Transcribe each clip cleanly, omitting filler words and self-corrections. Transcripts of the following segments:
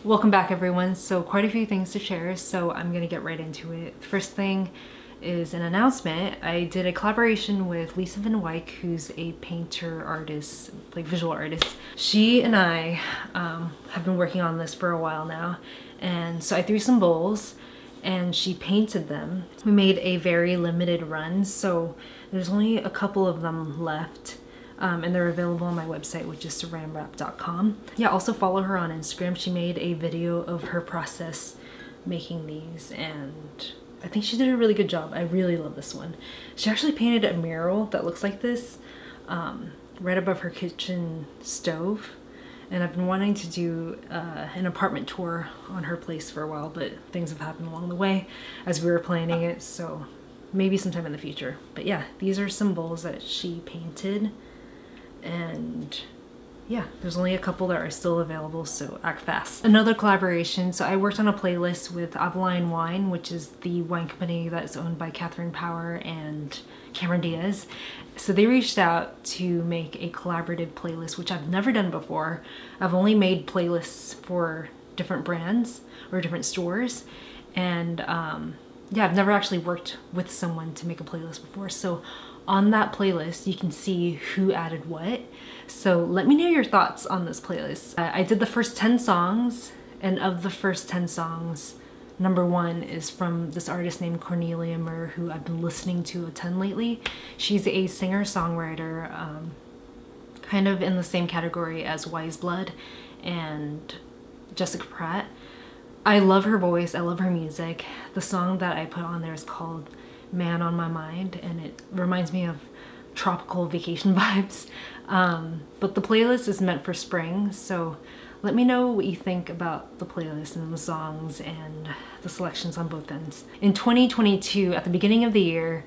Welcome back everyone. So quite a few things to share, so I'm gonna get right into it. First thing is an announcement. I did a collaboration with Lisa Van Wyk, who's a painter artist, like visual artist. She and I have been working on this for a while now, and so I threw some bowls and she painted them. We made a very limited run, so there's only a couple of them left. And they're available on my website, which is saranwrap.com. Yeah, also follow her on Instagram. She made a video of her process making these, and I think she did a really good job. I really love this one. She actually painted a mural that looks like this right above her kitchen stove. And I've been wanting to do an apartment tour on her place for a while, but things have happened along the way as we were planning it, so maybe sometime in the future. But yeah, these are some bowls that she painted. And yeah, there's only a couple that are still available, so act fast. Another collaboration, so I worked on a playlist with Avaline Wine, which is the wine company that's owned by Catherine Power and Cameron Diaz. So they reached out to make a collaborative playlist, which I've never done before. I've only made playlists for different brands or different stores, and yeah, I've never actually worked with someone to make a playlist before. So on that playlist, you can see who added what. So let me know your thoughts on this playlist. I did the first 10 songs, and of the first 10 songs, number 1 is from this artist named Cornelia Murr, who I've been listening to a ton lately. She's a singer-songwriter, kind of in the same category as Wise Blood and Jessica Pratt. I love her voice, I love her music. The song that I put on there is called Man on My Mind, and it reminds me of tropical vacation vibes. But the playlist is meant for spring, so let me know what you think about the playlist and the songs and the selections on both ends. In 2022, at the beginning of the year,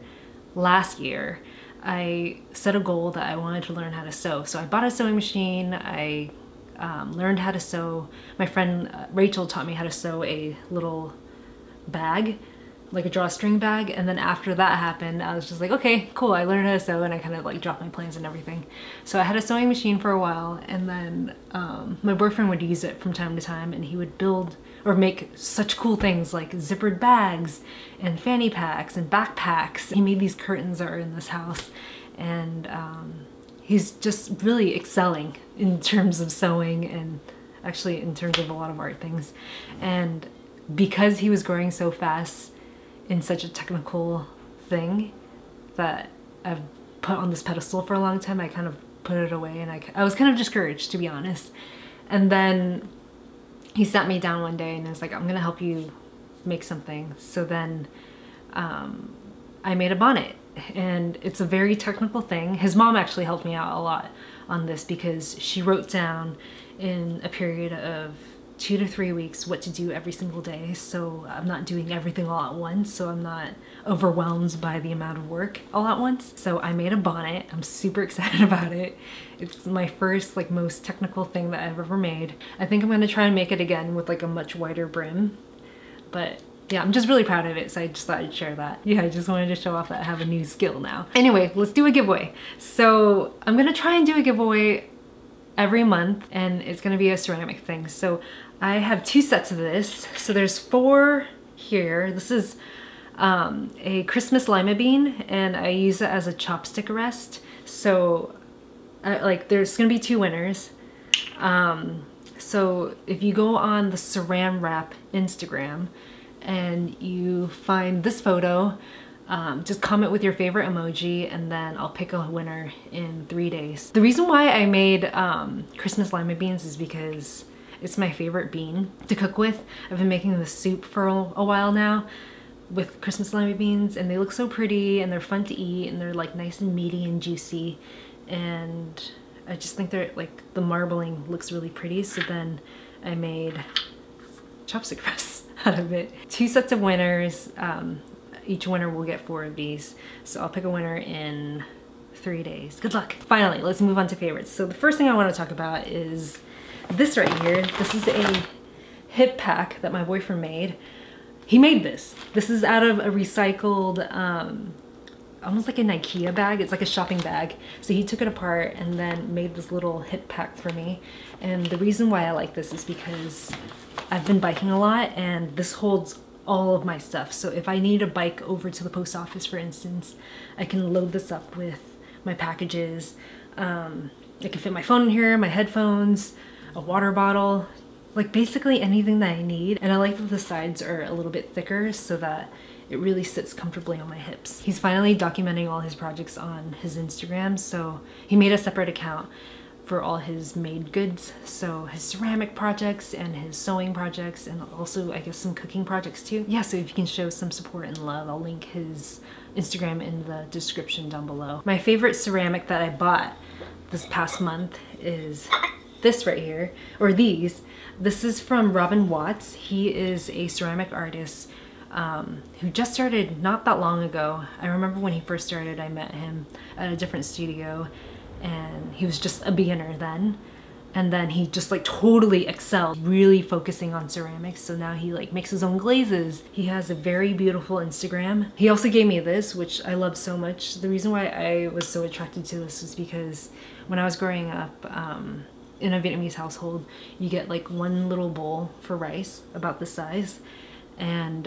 last year, I set a goal that I wanted to learn how to sew. So I bought a sewing machine, I learned how to sew. My friend Rachel taught me how to sew a little bag, like a drawstring bag, and then after that happened, I was just like, okay, cool, I learned how to sew, and I kind of like dropped my plans and everything. So I had a sewing machine for a while, and then my boyfriend would use it from time to time, and he would build or make such cool things like zippered bags and fanny packs and backpacks. He made these curtains that are in this house, and he's just really excelling in terms of sewing and actually in terms of a lot of art things. And because he was growing so fast in such a technical thing that I've put on this pedestal for a long time, I kind of put it away, and I was kind of discouraged, to be honest. And then he sat me down one day and was like, I'm gonna help you make something. So then I made a bonnet, and it's a very technical thing. His mom actually helped me out a lot on this because she wrote down in a period of 2 to 3 weeks what to do every single day, so I'm not doing everything all at once, so I'm not overwhelmed by the amount of work all at once. So I made a bonnet. I'm super excited about it. It's my first, like, most technical thing that I've ever made. I think I'm gonna try and make it again with like a much wider brim, but yeah, I'm just really proud of it, so I just thought I'd share that. Yeah, I just wanted to show off that I have a new skill now. Anyway, let's do a giveaway. So I'm gonna try and do a giveaway every month, and it's gonna be a ceramic thing. So I have 2 sets of this. So there's 4 here. This is a Christmas lima bean, and I use it as a chopstick rest. So there's gonna be 2 winners. So if you go on the Saran Wrap Instagram and you find this photo, just comment with your favorite emoji, and then I'll pick a winner in 3 days. The reason why I made Christmas lima beans is because it's my favorite bean to cook with. I've been making this soup for a while now with Christmas lima beans, and they look so pretty, and they're fun to eat, and they're like nice and meaty and juicy, and I just think they're like, the marbling looks really pretty. So then I made chopstick rests out of it. 2 sets of winners. Each winner will get 4 of these. So I'll pick a winner in 3 days. Good luck. Finally, let's move on to favorites. So the first thing I want to talk about is this right here. This is a hip pack that my boyfriend made. He made this. This is out of a recycled almost like an IKEA bag. It's like a shopping bag. So he took it apart and then made this little hip pack for me. And the reason why I like this is because I've been biking a lot, and this holds all of my stuff. So if I need a bike over to the post office, for instance, I can load this up with my packages. I can fit my phone in here, my headphones, a water bottle, like basically anything that I need. And I like that the sides are a little bit thicker so that it really sits comfortably on my hips. He's finally documenting all his projects on his Instagram, so he made a separate account for all his made goods. So his ceramic projects and his sewing projects, and also I guess some cooking projects too. Yeah, so if you can show some support and love, I'll link his Instagram in the description down below. My favorite ceramic that I bought this past month is this right here, or these. This is from Robin Watts. He is a ceramic artist who just started not that long ago. I remember when he first started, I met him at a different studio, and he was just a beginner then. And then he just like totally excelled, really focusing on ceramics. So now he like makes his own glazes. He has a very beautiful Instagram. He also gave me this, which I love so much. The reason why I was so attracted to this is because when I was growing up, in a Vietnamese household, you get like one little bowl for rice about this size, and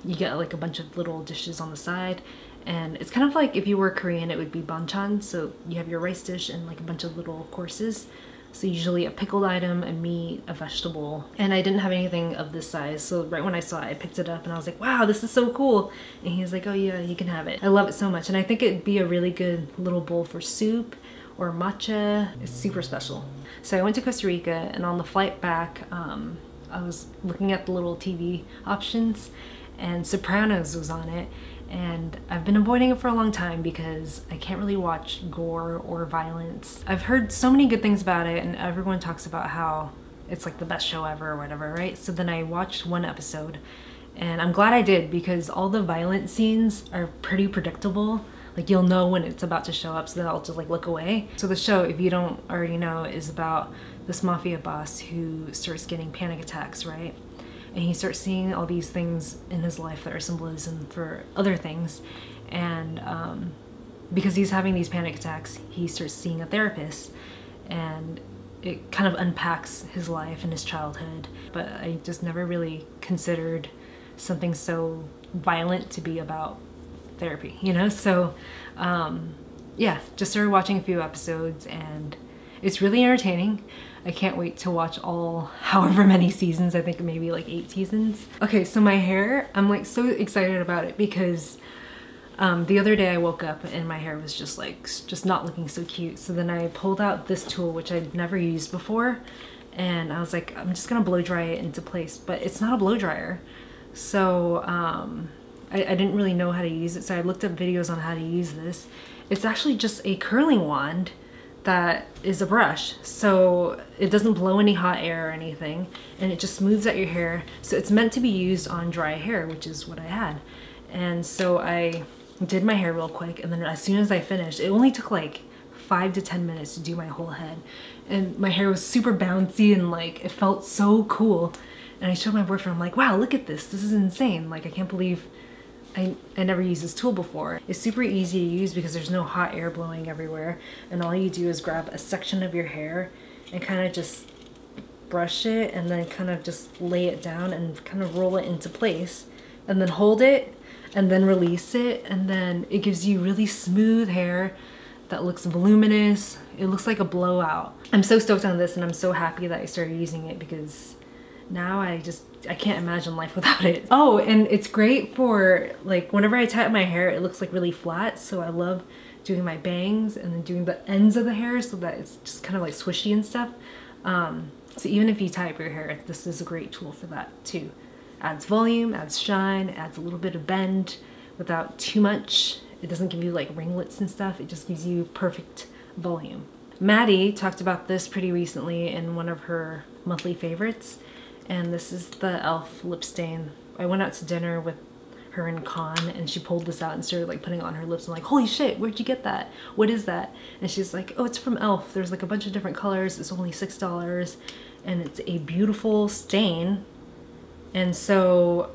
you get like a bunch of little dishes on the side. And it's kind of like if you were Korean, it would be banchan. So you have your rice dish and like a bunch of little courses. So usually a pickled item, a meat, a vegetable. And I didn't have anything of this size. So right when I saw it, I picked it up and I was like, wow, this is so cool. And he was like, oh yeah, you can have it. I love it so much. And I think it'd be a really good little bowl for soup or matcha. It's super special. So I went to Costa Rica, and on the flight back, I was looking at the little TV options, and Sopranos was on it. And I've been avoiding it for a long time because I can't really watch gore or violence. I've heard so many good things about it, and everyone talks about how it's like the best show ever or whatever, right? So then I watched one episode, and I'm glad I did, because all the violent scenes are pretty predictable. Like you'll know when it's about to show up, so then I'll just like look away. So the show, if you don't already know, is about this mafia boss who starts getting panic attacks, right? And he starts seeing all these things in his life that are symbolism for other things. And because he's having these panic attacks, he starts seeing a therapist, and it kind of unpacks his life and his childhood. But I just never really considered something so violent to be about therapy, you know? So yeah, just started watching a few episodes, and it's really entertaining. I can't wait to watch all however many seasons. I think maybe like 8 seasons. Okay, so my hair, I'm like so excited about it because the other day I woke up and my hair was just not looking so cute. So then I pulled out this tool, which I'd never used before, and I was like, I'm just gonna blow dry it into place. But it's not a blow dryer, so I didn't really know how to use it. So I looked up videos on how to use this. It's actually just a curling wand that is a brush, so it doesn't blow any hot air or anything, and it just smooths out your hair. So it's meant to be used on dry hair, which is what I had. And so I did my hair real quick, and then as soon as I finished, it only took like 5 to 10 minutes to do my whole head, and my hair was super bouncy and like it felt so cool. And I showed my boyfriend, I'm like, wow, look at this is insane. Like I can't believe I never used this tool before. It's super easy to use because there's no hot air blowing everywhere, and all you do is grab a section of your hair and kind of just brush it, and then kind of just lay it down and kind of roll it into place, and then hold it and then release it, and then it gives you really smooth hair that looks voluminous. It looks like a blowout. I'm so stoked on this, and I'm so happy that I started using it because now I can't imagine life without it. Oh, and it's great for like whenever I tie up my hair, it looks like really flat. So I love doing my bangs and then doing the ends of the hair so that it's just kind of like swishy and stuff. So even if you tie up your hair, this is a great tool for that too. Adds volume, adds shine, adds a little bit of bend without too much. It doesn't give you like ringlets and stuff. It just gives you perfect volume. Maddie talked about this pretty recently in one of her monthly favorites. And this is the e.l.f. lip stain. I went out to dinner with her and Con, and she pulled this out and started like putting it on her lips. I'm like, holy shit, where'd you get that? What is that? And she's like, oh, it's from e.l.f. There's like a bunch of different colors. It's only $6, and it's a beautiful stain. And so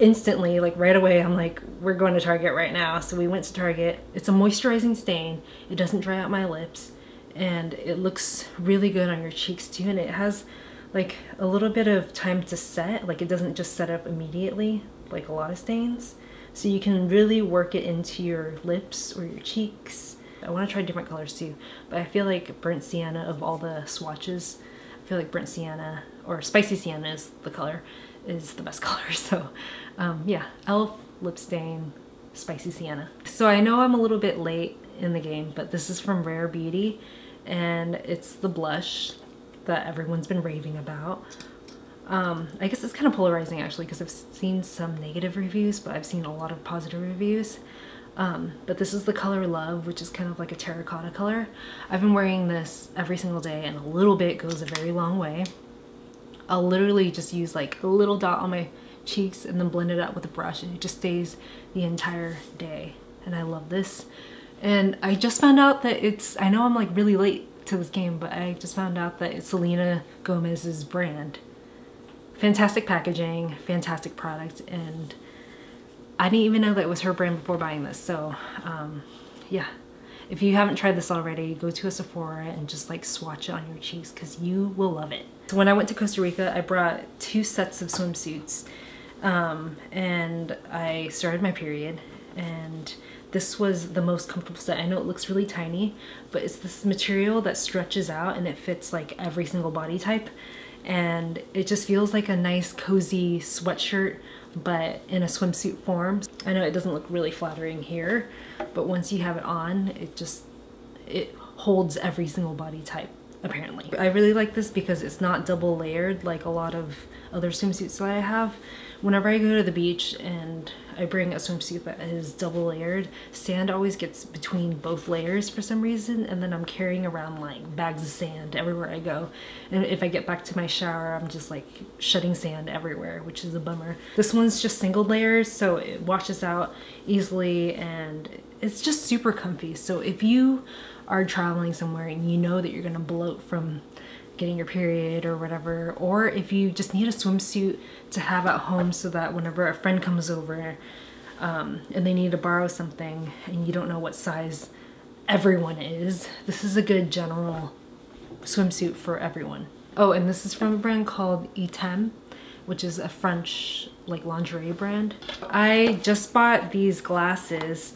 instantly, like right away, I'm like, we're going to Target right now. So we went to Target. It's a moisturizing stain. It doesn't dry out my lips, and it looks really good on your cheeks too. And it has like a little bit of time to set. Like it doesn't just set up immediately like a lot of stains. So you can really work it into your lips or your cheeks. I want to try different colors too, but I feel like Burnt Sienna, of all the swatches, I feel like Burnt Sienna or Spicy Sienna is the color, is the best color. So yeah, e.l.f. lip stain, Spicy Sienna. So I know I'm a little bit late in the game, but this is from Rare Beauty, and it's the blush that everyone's been raving about. I guess it's kind of polarizing actually, because I've seen some negative reviews, but I've seen a lot of positive reviews. But this is the color Love, which is kind of like a terracotta color. I've been wearing this every single day, and a little bit goes a very long way. I'll literally just use like a little dot on my cheeks and then blend it out with a brush, and it just stays the entire day. And I love this. And I just found out that it's, I know I'm like really late to this game, but I just found out that it's Selena Gomez's brand. Fantastic packaging, fantastic product, and I didn't even know that it was her brand before buying this. So yeah, if you haven't tried this already, go to a Sephora and just like swatch it on your cheeks, because you will love it. So when I went to Costa Rica, I brought 2 sets of swimsuits, and I started my period, and this was the most comfortable set. I know it looks really tiny, but it's this material that stretches out and it fits like every single body type. And it just feels like a nice cozy sweatshirt, but in a swimsuit form. I know it doesn't look really flattering here, but once you have it on, it holds every single body type, apparently. I really like this because it's not double layered like a lot of other swimsuits that I have. Whenever I go to the beach and I bring a swimsuit that is double layered, sand always gets between both layers for some reason, and then I'm carrying around like bags of sand everywhere I go. And if I get back to my shower, I'm just like shedding sand everywhere, which is a bummer. This one's just single layers, so it washes out easily, and it's just super comfy. So if you are traveling somewhere and you know that you're gonna bloat from getting your period or whatever, or if you just need a swimsuit to have at home so that whenever a friend comes over and they need to borrow something and you don't know what size everyone is, this is a good general swimsuit for everyone. Oh, and this is from a brand called Etem, which is a French like lingerie brand. I just bought these glasses,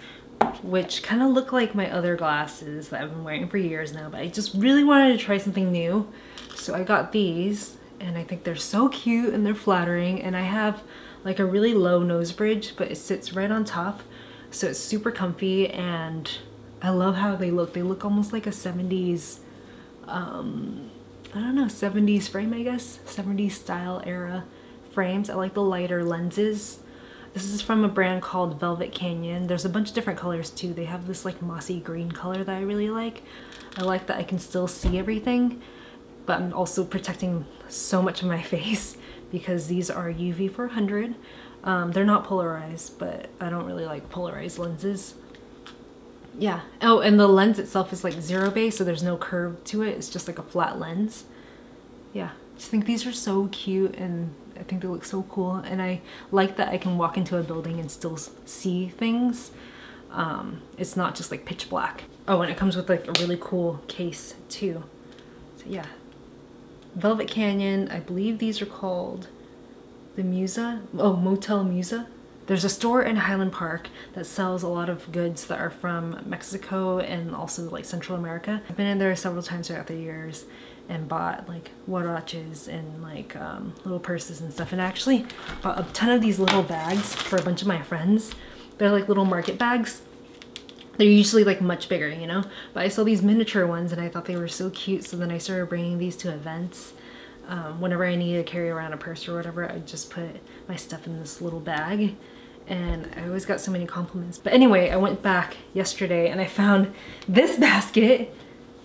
which kind of look like my other glasses that I've been wearing for years now, but I just really wanted to try something new. So I got these, and I think they're so cute and they're flattering, and I have like a really low nose bridge, but it sits right on top, so it's super comfy, and I love how they look. They look almost like a 70s, I don't know, 70s frame, I guess, 70s style era frames. I like the lighter lenses. This is from a brand called Velvet Canyon. There's a bunch of different colors too. They have this like mossy green color that I really like. I like that I can still see everything, but I'm also protecting so much of my face because these are UV 400. They're not polarized, but I don't really like polarized lenses. Yeah. Oh, and the lens itself is like zero base, so there's no curve to it. It's just like a flat lens. Yeah. I just think these are so cute, and I think they look so cool, and I like that I can walk into a building and still see things. It's not just like pitch black. Oh, and it comes with like a really cool case too. So yeah. Velvet Canyon, I believe these are called the Musa. Oh, Motel Musa. There's a store in Highland Park that sells a lot of goods that are from Mexico and also like Central America. I've been in there several times throughout the years and bought like huaraches and like little purses and stuff, and I actually bought a ton of these little bags for a bunch of my friends. They're like little market bags. They're usually like much bigger, you know, but I saw these miniature ones and I thought they were so cute, so then I started bringing these to events. Whenever I needed to carry around a purse or whatever, I'd just put my stuff in this little bag, and I always got so many compliments. But anyway, I went back yesterday and I found this basket.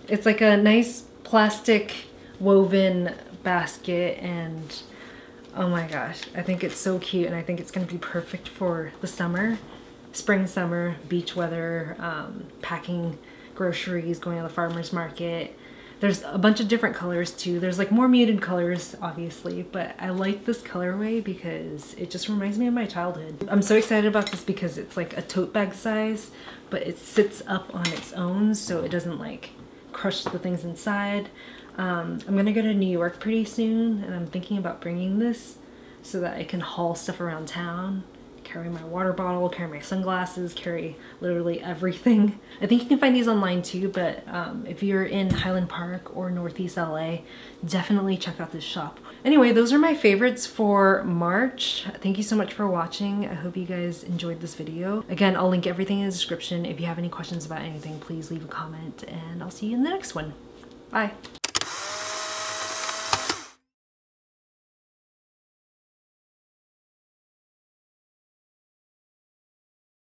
It's like a nice plastic woven basket, and oh my gosh, I think it's so cute, and I think it's gonna be perfect for the summer, spring, summer, beach weather, packing groceries, going to the farmer's market, There's a bunch of different colors too. There's like more muted colors, obviously, but I like this colorway because it just reminds me of my childhood. I'm so excited about this because it's like a tote bag size, but it sits up on its own so it doesn't like crush the things inside. I'm gonna go to New York pretty soon, and I'm thinking about bringing this so that I can haul stuff around town. Carry my water bottle, carry my sunglasses, carry literally everything. I think you can find these online too, but if you're in Highland Park or Northeast LA, definitely check out this shop. Anyway, those are my favorites for March. Thank you so much for watching. I hope you guys enjoyed this video. Again, I'll link everything in the description. If you have any questions about anything, please leave a comment, and I'll see you in the next one. Bye.